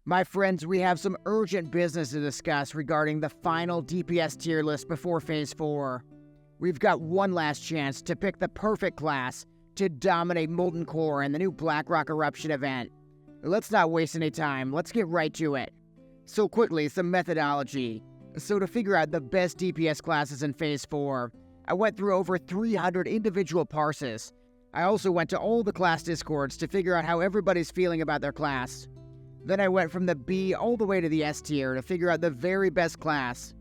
My friends, we have some urgent business to discuss regarding the final DPS tier list before Phase 4. We've got one last chance to pick the perfect class to dominate Molten Core in the new Blackrock Eruption event. Let's not waste any time, let's get right to it. So quickly, some methodology. So to figure out the best DPS classes in Phase 4, I went through over 300 individual parses. I also went to all the class discords to figure out how everybody's feeling about their class. Then I went from the B all the way to the S tier to figure out the very best class.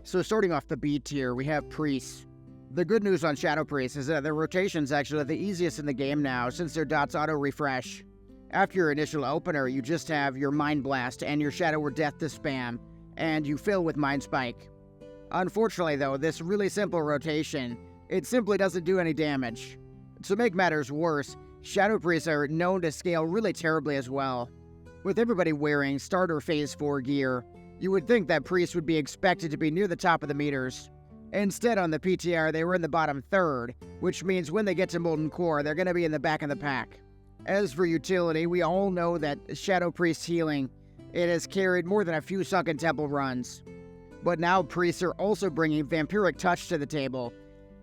So starting off the B tier, we have Priests. The good news on Shadow Priests is that their rotation's actually the easiest in the game now since their dots auto-refresh. After your initial opener, you just have your Mind Blast and your Shadow or Death to spam, and you fill with Mind Spike. Unfortunately though, this really simple rotation, it simply doesn't do any damage. To make matters worse, Shadow Priests are known to scale really terribly as well. With everybody wearing starter Phase 4 gear, you would think that Priests would be expected to be near the top of the meters. Instead, on the PTR, they were in the bottom third, which means when they get to Molten Core, they're going to be in the back of the pack. As for utility, we all know that Shadow Priest healing, it has carried more than a few Sunken Temple runs. But now Priests are also bringing Vampiric Touch to the table.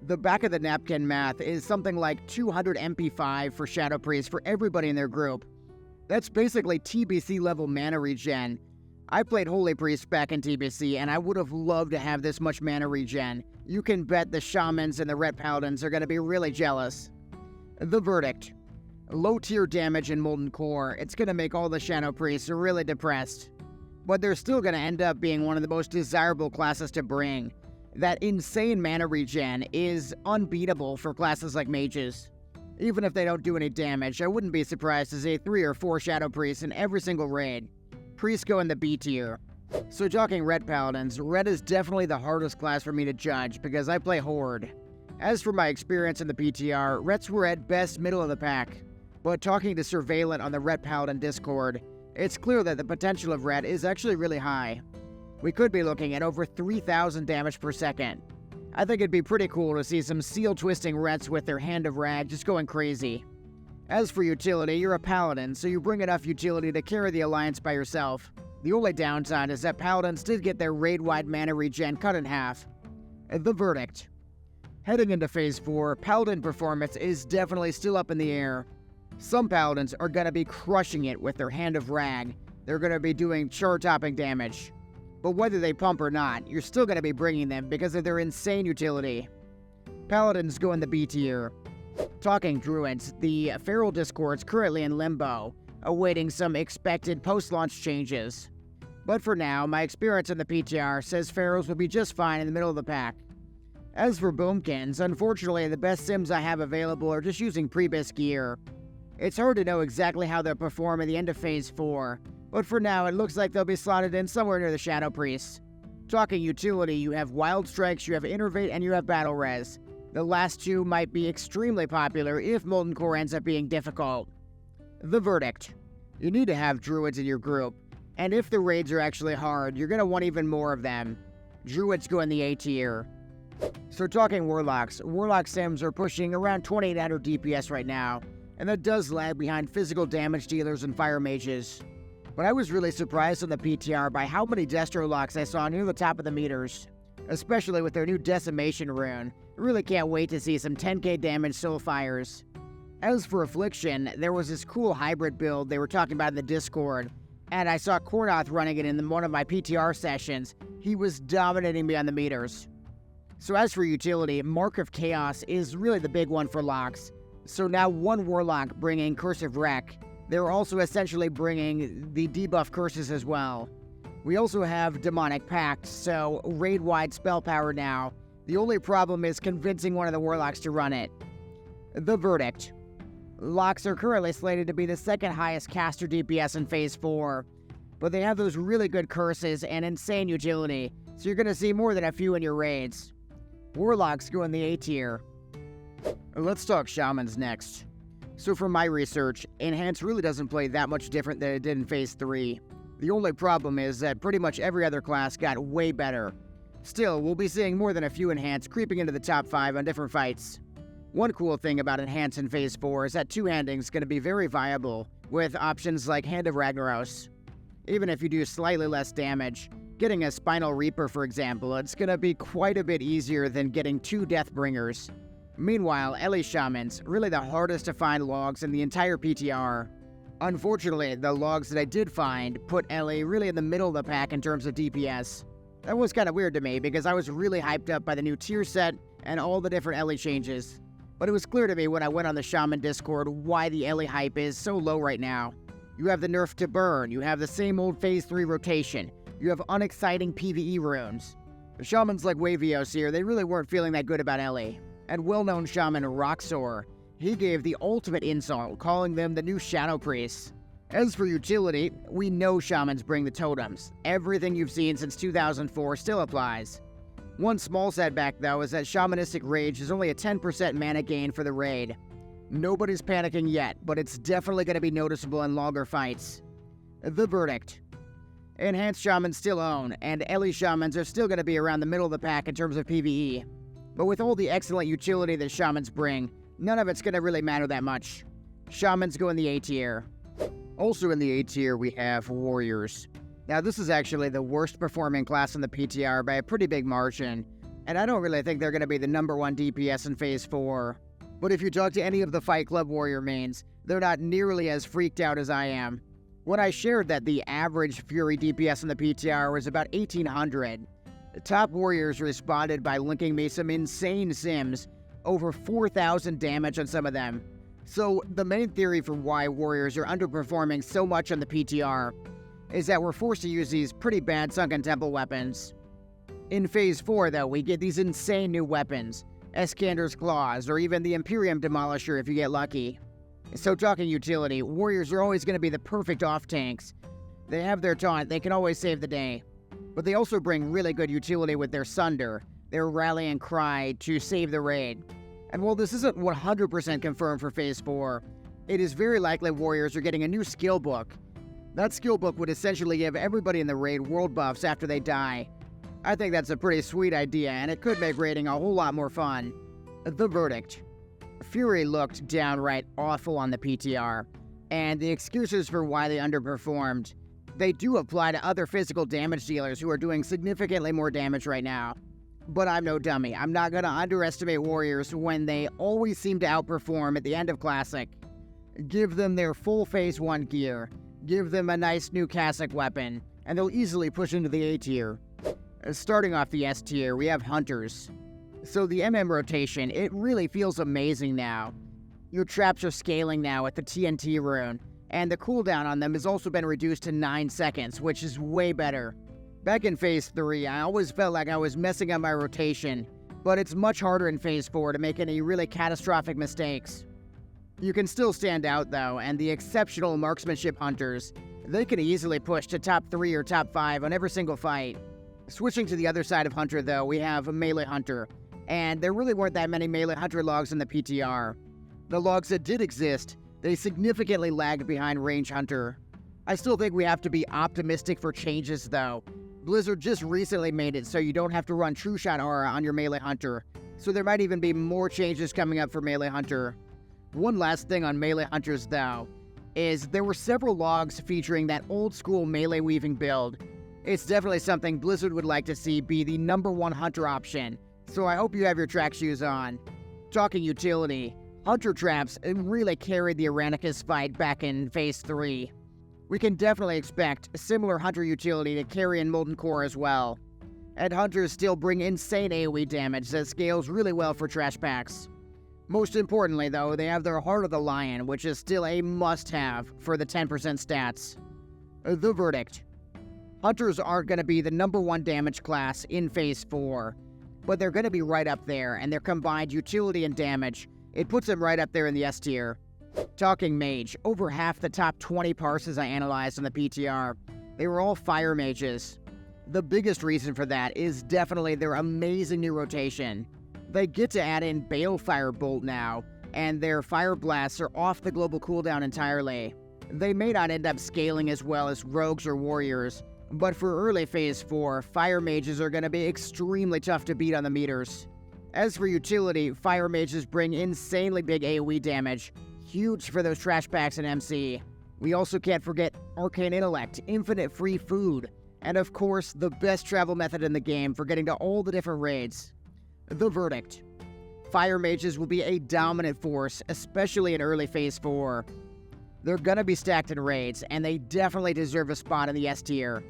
The back of the napkin math is something like 200 MP5 for Shadow Priests for everybody in their group. That's basically TBC level mana regen. I played Holy Priest back in TBC and I would have loved to have this much mana regen. You can bet the Shamans and the Ret Paladins are going to be really jealous. The verdict. Low tier damage in Molten Core, it's going to make all the Shadow Priests really depressed. But they're still going to end up being one of the most desirable classes to bring. That insane mana regen is unbeatable for classes like mages. Even if they don't do any damage, I wouldn't be surprised to see 3 or 4 Shadow Priests in every single raid. Priests go in the B tier. So talking Ret Paladins, Ret is definitely the hardest class for me to judge because I play Horde. As for my experience in the PTR, Rets were at best middle of the pack. But talking to Surveillant on the Ret Paladin Discord, it's clear that the potential of Ret is actually really high. We could be looking at over 3,000 damage per second. I think it'd be pretty cool to see some seal-twisting Rets with their Hand of Rag just going crazy. As for utility, you're a Paladin, so you bring enough utility to carry the Alliance by yourself. The only downside is that Paladins did get their raid-wide mana regen cut in half. The verdict. Heading into Phase 4, Paladin performance is definitely still up in the air. Some Paladins are going to be crushing it with their Hand of Rag. They're going to be doing chart-topping damage. But whether they pump or not, you're still going to be bringing them because of their insane utility. Paladins go in the B tier. Talking Druids, the Feral Discord's currently in limbo, awaiting some expected post-launch changes. But for now, my experience in the PTR says Ferals will be just fine in the middle of the pack. As for Boomkins, unfortunately the best sims I have available are just using pre-bis gear. It's hard to know exactly how they'll perform at the end of Phase 4, but for now it looks like they'll be slotted in somewhere near the Shadow Priests. Talking utility, you have Wild Strikes, you have Innervate, and you have Battle Res. The last two might be extremely popular if Molten Core ends up being difficult. The verdict. You need to have Druids in your group, and if the raids are actually hard, you're going to want even more of them. Druids go in the A tier. So talking Warlocks, Warlock sims are pushing around 2800 DPS right now, and that does lag behind physical damage dealers and fire mages. But I was really surprised on the PTR by how many Destro locks I saw near the top of the meters, especially with their new Decimation rune. I really can't wait to see some 10k damage soul fires. As for Affliction, there was this cool hybrid build they were talking about in the Discord, and I saw Kornoth running it in one of my PTR sessions. He was dominating me on the meters. So as for utility, Mark of Chaos is really the big one for locks. So now one Warlock bringing Cursive Wreck. They're also essentially bringing the debuff curses as well. We also have Demonic Pact, so raid-wide spell power now. The only problem is convincing one of the Warlocks to run it. The verdict. Locks are currently slated to be the second highest caster DPS in Phase 4, but they have those really good curses and insane utility, so you're going to see more than a few in your raids. Warlocks go in the A tier. Let's talk Shamans next. So from my research, Enhance really doesn't play that much different than it did in Phase 3. The only problem is that pretty much every other class got way better. Still, we'll be seeing more than a few Enhance creeping into the top 5 on different fights. One cool thing about Enhance in Phase 4 is that two-handing is going to be very viable, with options like Hand of Ragnaros. Even if you do slightly less damage, getting a Spinal Reaper, for example, it's gonna be quite a bit easier than getting 2 Deathbringers. Meanwhile, Ellie Shamans, really the hardest to find logs in the entire PTR. Unfortunately, the logs that I did find put Ellie really in the middle of the pack in terms of DPS. That was kinda weird to me because I was really hyped up by the new tier set and all the different Ellie changes. But it was clear to me when I went on the Shaman Discord why the Ellie hype is so low right now. You have the nerf to burn, you have the same old Phase 3 rotation, you have unexciting PvE runes. The Shamans like Wavios here, they really weren't feeling that good about Ellie. And well-known Shaman Roxor, he gave the ultimate insult, calling them the new Shadow Priests. As for utility, we know Shamans bring the totems. Everything you've seen since 2004 still applies. One small setback, though, is that Shamanistic Rage is only a 10% mana gain for the raid. Nobody's panicking yet, but it's definitely going to be noticeable in longer fights. The verdict. Enhanced Shamans still own, and Ellie Shamans are still going to be around the middle of the pack in terms of PvE. But with all the excellent utility that Shamans bring, none of it's going to really matter that much. Shamans go in the A tier. Also in the A tier, we have Warriors. Now, this is actually the worst performing class in the PTR by a pretty big margin, and I don't really think they're going to be the #1 DPS in Phase 4. But if you talk to any of the Fight Club Warrior mains, they're not nearly as freaked out as I am. When I shared that the average Fury DPS in the PTR was about 1800, the top Warriors responded by linking me some insane sims, over 4,000 damage on some of them. So the main theory for why Warriors are underperforming so much on the PTR is that we're forced to use these pretty bad Sunken Temple weapons. In Phase 4, though, we get these insane new weapons, Escander's Claws, or even the Imperium Demolisher if you get lucky. So talking utility, Warriors are always going to be the perfect off-tanks. They have their taunt, they can always save the day. But they also bring really good utility with their Sunder, their rallying cry to save the raid. And while this isn't 100% confirmed for Phase 4, it is very likely Warriors are getting a new skill book. That skill book would essentially give everybody in the raid world buffs after they die. I think that's a pretty sweet idea, and it could make raiding a whole lot more fun. The verdict. Fury looked downright awful on the PTR, and the excuses for why they underperformed, they do apply to other physical damage dealers who are doing significantly more damage right now. But I'm no dummy. I'm not going to underestimate Warriors when they always seem to outperform at the end of Classic. Give them their full Phase 1 gear, give them a nice new Cassock weapon, and they'll easily push into the A tier. Starting off the S tier, we have Hunters. So the MM rotation, it really feels amazing now. Your traps are scaling now with the TNT rune, and the cooldown on them has also been reduced to 9 seconds, which is way better. Back in Phase 3, I always felt like I was messing up my rotation, but it's much harder in Phase 4 to make any really catastrophic mistakes. You can still stand out though, and the exceptional marksmanship Hunters, they can easily push to top 3 or top 5 on every single fight. Switching to the other side of Hunter though, we have Melee Hunter, and there really weren't that many Melee Hunter logs in the PTR. The logs that did exist, they significantly lagged behind Range Hunter. I still think we have to be optimistic for changes though. Blizzard just recently made it so you don't have to run True Shot Aura on your Melee Hunter, so there might even be more changes coming up for Melee Hunter. One last thing on Melee Hunters though, is there were several logs featuring that old school melee weaving build. It's definitely something Blizzard would like to see be the #1 Hunter option, so I hope you have your track shoes on. Talking utility, Hunter traps really carried the Aranicus fight back in Phase 3. We can definitely expect similar Hunter utility to carry in Molten Core as well. And Hunters still bring insane AoE damage that scales really well for trash packs. Most importantly though, they have their Heart of the Lion, which is still a must-have for the 10% stats. The verdict. Hunters aren't going to be the #1 damage class in Phase 4, but they're going to be right up there, and their combined utility and damage, it puts them right up there in the S tier. Talking Mage, over half the top 20 parses I analyzed on the PTR, they were all Fire Mages. The biggest reason for that is definitely their amazing new rotation. They get to add in Balefire Bolt now, and their Fire Blasts are off the global cooldown entirely. They may not end up scaling as well as Rogues or Warriors, but for early Phase 4, Fire Mages are going to be extremely tough to beat on the meters. As for utility, Fire Mages bring insanely big AoE damage, huge for those trash packs in MC. We also can't forget Arcane Intellect, infinite free food, and of course, the best travel method in the game for getting to all the different raids. The verdict. Fire mages will be a dominant force, especially in early Phase 4. They're gonna be stacked in raids, and they definitely deserve a spot in the S tier.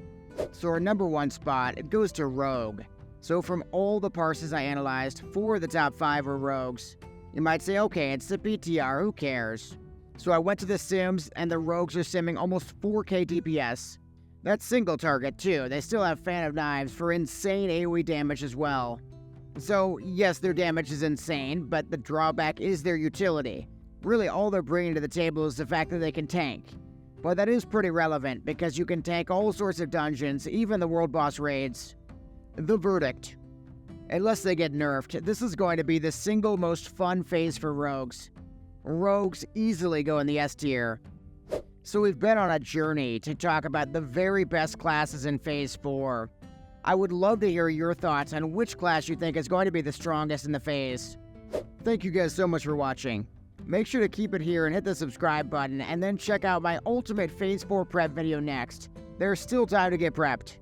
So our number 1 spot, it goes to Rogue. So from all the parses I analyzed, 4 of the top 5 were Rogues. You might say, okay, it's the BTR, who cares? So I went to the Sims, and the Rogues are simming almost 4k DPS. That's single target too. They still have Fan of Knives for insane AoE damage as well. So yes, their damage is insane, but the drawback is their utility. Really all they're bringing to the table is the fact that they can tank. But that is pretty relevant because you can tank all sorts of dungeons, even the world boss raids. The verdict. Unless they get nerfed, this is going to be the single most fun phase for Rogues. Rogues easily go in the S tier. So we've been on a journey to talk about the very best classes in Phase 4. I would love to hear your thoughts on which class you think is going to be the strongest in the phase. Thank you guys so much for watching. Make sure to keep it here and hit the subscribe button, and then check out my ultimate Phase 4 prep video next. There's still time to get prepped.